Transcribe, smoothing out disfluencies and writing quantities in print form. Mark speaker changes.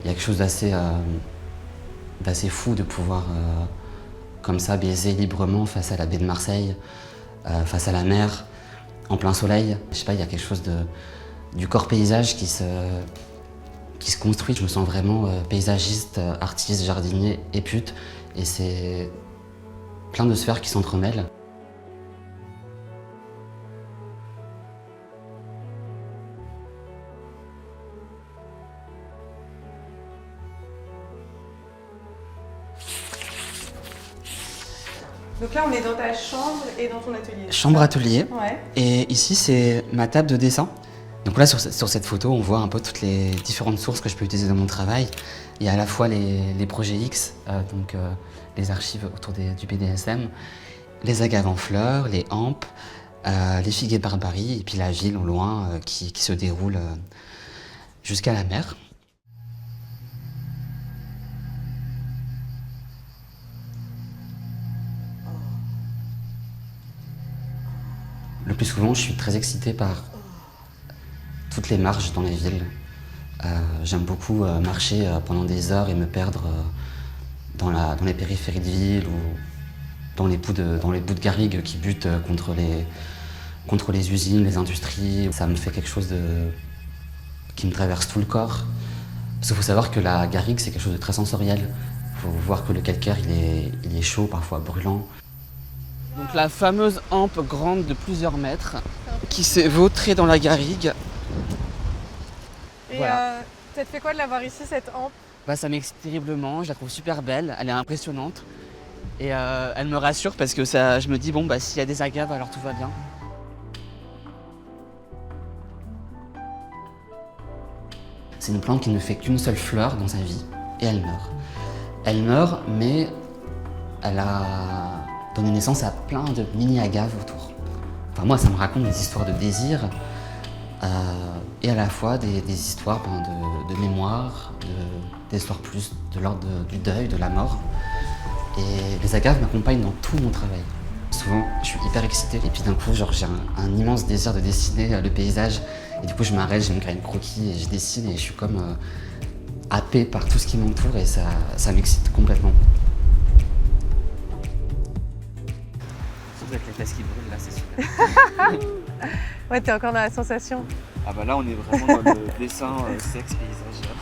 Speaker 1: Il y a quelque chose d'assez fou de pouvoir comme ça baiser librement face à la baie de Marseille, face à la mer, en plein soleil. Je sais pas, il y a quelque chose du corps paysage qui se construit. Je me sens vraiment paysagiste, artiste, jardinier et pute. Et c'est plein de sphères qui s'entremêlent.
Speaker 2: Donc là, on est dans ta chambre et dans ton atelier.
Speaker 1: Chambre-atelier.
Speaker 2: Ouais.
Speaker 1: Et ici, c'est ma table de dessin. Donc là, sur cette photo, on voit un peu toutes les différentes sources que je peux utiliser dans mon travail. Il y a à la fois les projets X, donc les archives autour du BDSM, les agaves en fleurs, les hampes, les figues et barbaries, et puis la ville au loin qui se déroule jusqu'à la mer. Le plus souvent, je suis très excitée par toutes les marches dans les villes. J'aime beaucoup marcher pendant des heures et me perdre dans les périphéries de ville ou dans les bouts de garrigues qui butent contre les usines, les industries. Ça me fait quelque chose qui me traverse tout le corps. Parce qu'il faut savoir que la garrigue, c'est quelque chose de très sensoriel. Il faut voir que le calcaire, il est chaud, parfois brûlant. Donc la fameuse hampe grande de plusieurs mètres qui s'est vautrée dans la garrigue.
Speaker 2: Et
Speaker 1: Voilà.
Speaker 2: ça te fait quoi de l'avoir ici, cette hampe?
Speaker 1: Ça m'excite terriblement, je la trouve super belle, elle est impressionnante. Et elle me rassure parce que je me dis, s'il y a des agaves, alors tout va bien. C'est une plante qui ne fait qu'une seule fleur dans sa vie et elle meurt. Elle meurt, mais elle a donné naissance à plein de mini-agaves autour. Enfin, moi, ça me raconte des histoires de désir et à la fois des histoires de mémoire, des histoires plus de l'ordre du deuil, de la mort. Et les agaves m'accompagnent dans tout mon travail. Souvent, je suis hyper excitée et puis d'un coup, j'ai un immense désir de dessiner le paysage. Et du coup, je m'arrête, je me crée une croquis et je dessine et je suis comme happée par tout ce qui m'entoure et ça m'excite complètement. Avec les fesses qui brûlent, là, c'est super.
Speaker 2: Ouais, t'es encore dans la sensation.
Speaker 1: Ah bah là, on est vraiment dans le dessin sexe paysage.